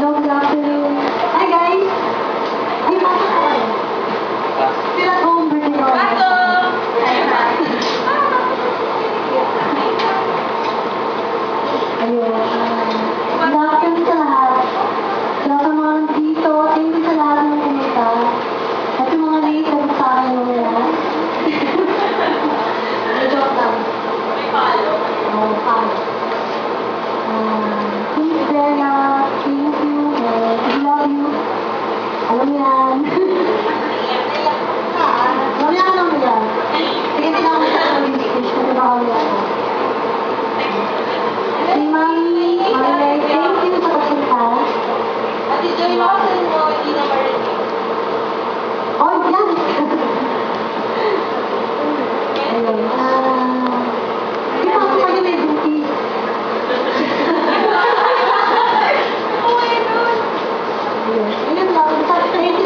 Hello, good afternoon. Hi, guys. Ay, pasok ko kayo. Still at home, birthday ko. Ayun. Good afternoon sa lahat. Sa mga nandito, thank you sa lahat ng pumunta. At yung mga late, sagot sa akin yung lahat. Joke lang. Oo, follow. Please, Bella, thank you, and we love you. Alam mo yan. Mamaya ka lang mo yan. Sige, tinawag mo sa communication. Kasi baka wala ako. Hey, Mami, Mami, thank you sa pagpunta. Ate Joy, makasan mo, hindi na marinig. Oh, yan! Ayun, di ba ako kayo may buntis? Oh my God! Ayun lang, thank you